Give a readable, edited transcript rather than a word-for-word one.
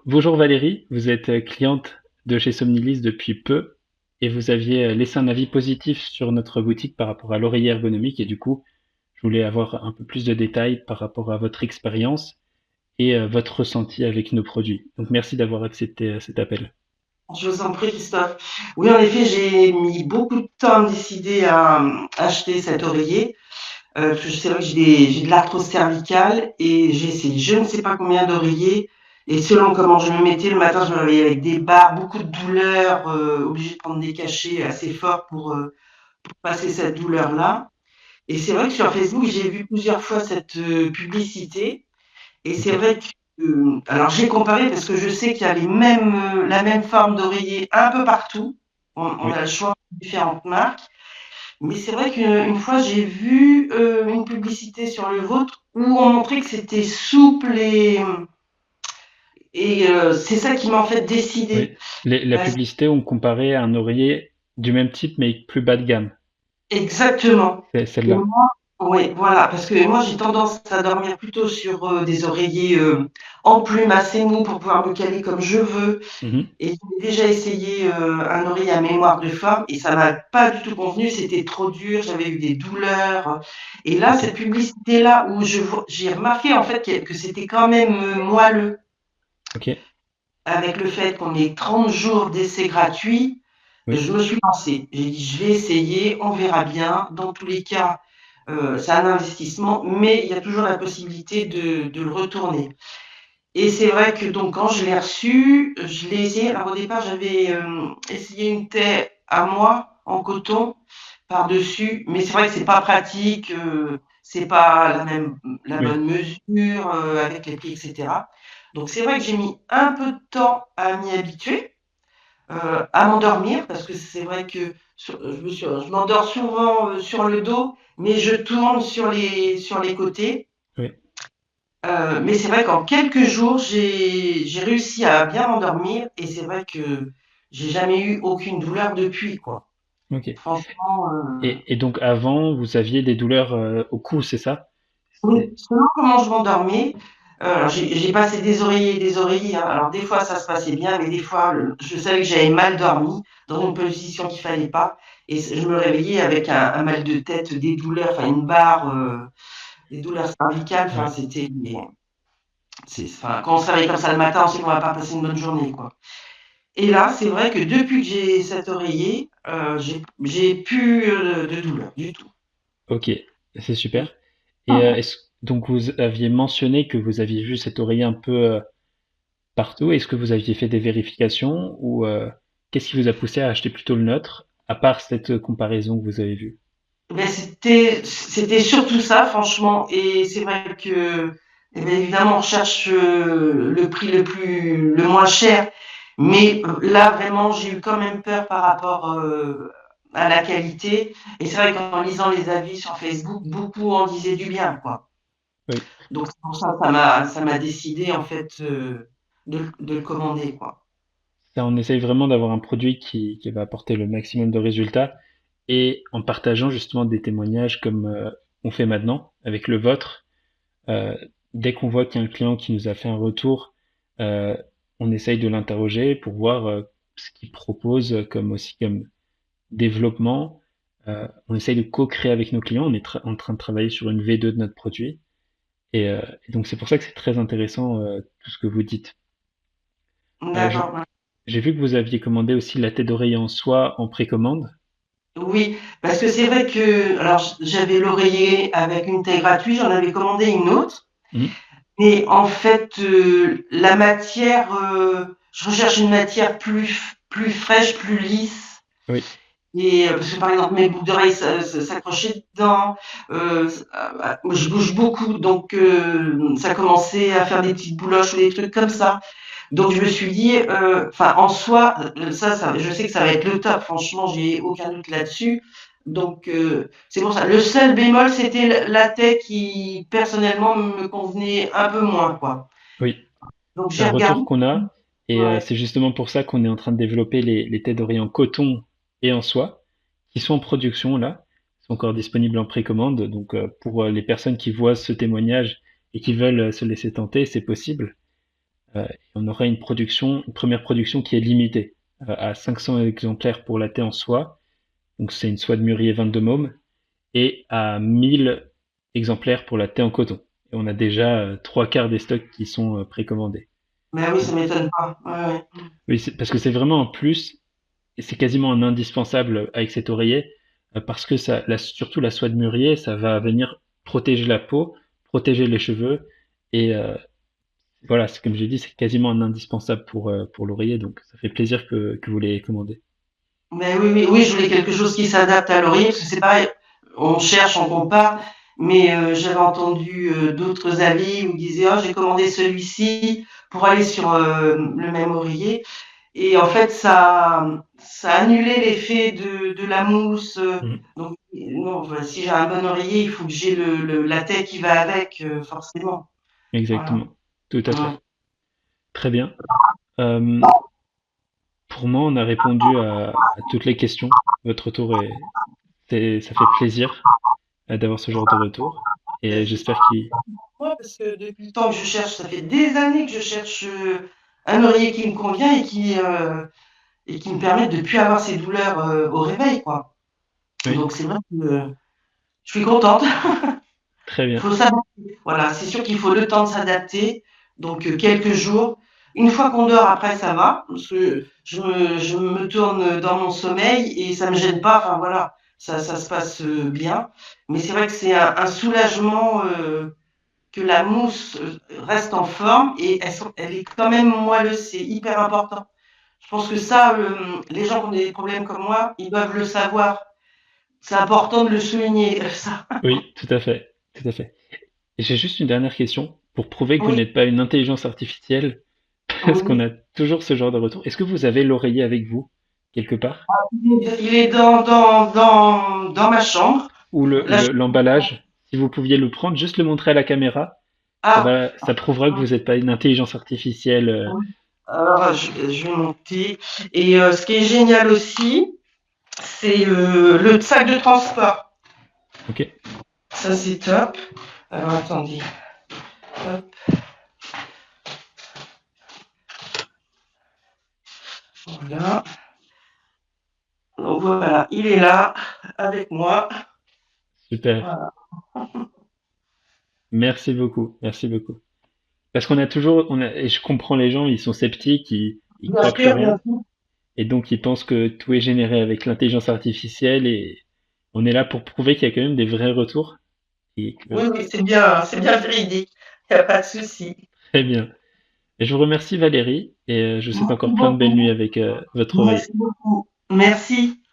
Bonjour Valérie, vous êtes cliente de chez Somnilis depuis peu et vous aviez laissé un avis positif sur notre boutique par rapport à l'oreiller ergonomique et du coup, je voulais avoir un peu plus de détails par rapport à votre expérience et votre ressenti avec nos produits. Donc merci d'avoir accepté cet appel. Je vous en prie, Christophe. Oui, en effet, j'ai mis beaucoup de temps à me décider à acheter cet oreiller. Parce que c'est vrai que j'ai de l'arthrose cervicale et j'ai essayé je ne sais pas combien d'oreillers. Et selon comment je me mettais, le matin, je me réveillais avec des barres, beaucoup de douleurs, obligée de prendre des cachets assez forts pour passer cette douleur-là. Et c'est vrai que sur Facebook, j'ai vu plusieurs fois cette publicité. Et c'est Ok. vrai que, alors j'ai comparé parce que je sais qu'il y a la même forme d'oreiller un peu partout. On Oui. a le choix de différentes marques. Mais c'est vrai qu'une fois, j'ai vu une publicité sur le vôtre où on montrait que c'était souple et c'est ça qui m'a en fait décidé. Oui. La publicité, on comparait à un oreiller du même type mais plus bas de gamme. Exactement. C'est Et celle-là. moi ouais, voilà, parce que moi j'ai tendance à dormir plutôt sur, des oreillers, en plume assez mous pour pouvoir me caler comme je veux. Mhm. Et j'ai déjà essayé un oreiller à mémoire de forme et ça m'a pas du tout convenu, c'était trop dur, j'avais eu des douleurs. Et là, Ok. cette publicité-là où j'ai remarqué en fait que c'était quand même moelleux Ok. avec le fait qu'on ait 30 jours d'essai gratuit, Oui. je me suis lancée. J'ai dit je vais essayer, on verra bien. Dans tous les cas, c'est un investissement, mais il y a toujours la possibilité de le retourner. Et c'est vrai que donc quand je l'ai reçu, je l'ai essayé. Alors au départ, j'avais essayé une taie à moi en coton par-dessus, mais c'est vrai que c'est pas pratique, c'est pas la Oui. bonne mesure avec les plis, etc. Donc c'est vrai que j'ai mis un peu de temps à m'y habituer, à m'endormir parce que c'est vrai que je m'endors souvent sur le dos, mais je tourne sur les côtés. Oui. Mais c'est vrai qu'en quelques jours, j'ai réussi à bien m'endormir et c'est vrai que j'ai jamais eu aucune douleur depuis, quoi. Ok. Franchement, Et donc avant, vous aviez des douleurs au cou, c'est ça? oui, C'est- selon comment je m'endormais, alors j'ai passé des oreillers et des oreillers, hein. Alors des fois, ça se passait bien, mais des fois, je savais que j'avais mal dormi, dans une position qu'il fallait pas et je me réveillais avec un mal de tête, des douleurs, enfin une barre, des douleurs cervicales, enfin Ouais. c'était enfin, quand on se réveille comme ça le matin, on sait qu'on va pas passer une bonne journée, quoi. Et là, c'est vrai que depuis que j'ai cet oreiller, j'ai plus, de douleur du tout. Ok, c'est super. Et donc vous aviez mentionné que vous aviez vu cet oreiller un peu partout. Est-ce que vous aviez fait des vérifications ou qu'est-ce qui vous a poussé à acheter plutôt le nôtre, à part cette comparaison que vous avez vue? Ben c'était surtout ça franchement et c'est vrai que, eh beh, évidemment on recherche, le prix le moins cher, mais là vraiment j'ai eu quand même peur par rapport, à la qualité et c'est vrai qu'en lisant les avis sur Facebook, beaucoup en disaient du bien, quoi. Oui. Donc c'est pour ça, ça m'a décidé en fait, de le commander, quoi. Ça, on essaye vraiment d'avoir un produit qui va apporter le maximum de résultats et en partageant justement des témoignages comme on fait maintenant avec le vôtre. Euh, Dès qu'on voit qu'il y a un client qui nous a fait un retour, euh, on essaye de l'interroger pour voir ce qu'il propose comme aussi comme développement. On essaye de co-créer avec nos clients. On est en train de travailler sur une V2 de notre produit. Et donc c'est pour ça que c'est très intéressant tout ce que vous dites. Euh, je- D'accord. j'ai vu que vous aviez commandé aussi la tête d'oreiller en soie en précommande. Oui, parce que c'est vrai que alors j'avais l'oreiller avec une taille gratuite, j'en avais commandé une autre, Mhm. mais en fait, la matière, je recherche une matière plus fraîche, plus lisse Oui, et parce que par exemple mes boucles d'oreilles s'accrochaient dedans, je bouge beaucoup donc ça commençait à faire des petites bouloches ou des trucs comme ça. Donc je me suis dit, enfin en soi, je sais que ça va être le top. Franchement, j'ai aucun doute là-dessus. Donc c'est pour ça. Le seul bémol, c'était la taie qui personnellement me convenait un peu moins, quoi. oui. Donc C'est j'ai un regardé. retour qu'on a. Et Ouais. c'est justement pour ça qu'on est en train de développer les têtes d'oreiller en coton et en soie, qui sont en production là, sont encore disponibles en précommande. Donc pour les personnes qui voient ce témoignage et qui veulent se laisser tenter, c'est possible. On aura une première production qui est limitée à 500 exemplaires pour la thé en soie, donc c'est une soie de mûrier 22 mômes, et à 1000 exemplaires pour la thé en coton. Et on a déjà trois quarts des stocks qui sont précommandés. Mais oui, Donc, ça m'étonne pas. Ouais, ouais. oui, parce que c'est vraiment un plus, et c'est quasiment un indispensable avec cet oreiller, parce que surtout la soie de mûrier, ça va venir protéger la peau, protéger les cheveux, et voilà, c'est comme j'ai dit, c'est quasiment un indispensable pour l'oreiller, donc ça fait plaisir que vous l'ayez commandé. Mais oui, oui, oui, je voulais quelque chose qui s'adapte à l'oreiller, parce que c'est pareil, on cherche, on compare, mais j'avais entendu d'autres avis où ils disaient, oh, j'ai commandé celui-ci pour aller sur le même oreiller, et en fait, ça annulait l'effet de la mousse. Mm, Donc, non, voilà, si j'ai un bon oreiller, il faut que j'ai la tête qui va avec, forcément. Voilà. exactement, tout à Ouais. fait. Très bien. Euh, pour moi, on a répondu à toutes les questions. Votre retour ça fait plaisir d'avoir ce genre de retour, et j'espère qu'il... Ouais, parce que depuis le temps que je cherche, ça fait des années que je cherche un oreiller qui me convient et qui me permette de plus avoir ces douleurs au réveil, quoi. Oui, Donc c'est vrai que je suis contente. très bien. Faut s'adapter. Voilà, c'est sûr qu'il faut le temps de s'adapter. Donc quelques jours. Une fois qu'on dort, après ça va, parce que je me tourne dans mon sommeil et ça me gêne pas. Enfin voilà, ça se passe bien. Mais c'est vrai que c'est un soulagement que la mousse reste en forme et elle est quand même moelleuse. C'est hyper important. Je pense que ça, les gens qui ont des problèmes comme moi, ils doivent le savoir. C'est important de le souligner, ça. Oui, tout à fait, tout à fait. Et j'ai juste une dernière question pour prouver que vous Oui, n'êtes pas une intelligence artificielle, parce qu'on oui. a toujours ce genre de retour. Est-ce que vous avez l'oreiller avec vous, quelque part? Il est dans ma chambre. Ou Là, l'emballage? Si vous pouviez le prendre, juste le montrer à la caméra, ah, ça prouvera que vous n'êtes pas une intelligence artificielle. alors je vais monter. Et ce qui est génial aussi, c'est le sac de transport. Ok, Ça, c'est top. Alors, attendez. Hop, voilà. Donc, voilà, il est là, avec moi. super. Voilà. Merci beaucoup, merci beaucoup. Parce et je comprends les gens, ils sont sceptiques, ils Bien croient plus sûr, bien rien, sûr. et donc ils pensent que tout est généré avec l'intelligence artificielle, et on est là pour prouver qu'il y a quand même des vrais retours, et Oui, que, oui, c'est bien véridique. Il n'y a pas de souci. très bien. Et je vous remercie Valérie, et je vous souhaite Merci encore plein de belles nuits beaucoup. avec votre oreiller. Merci beaucoup. Merci.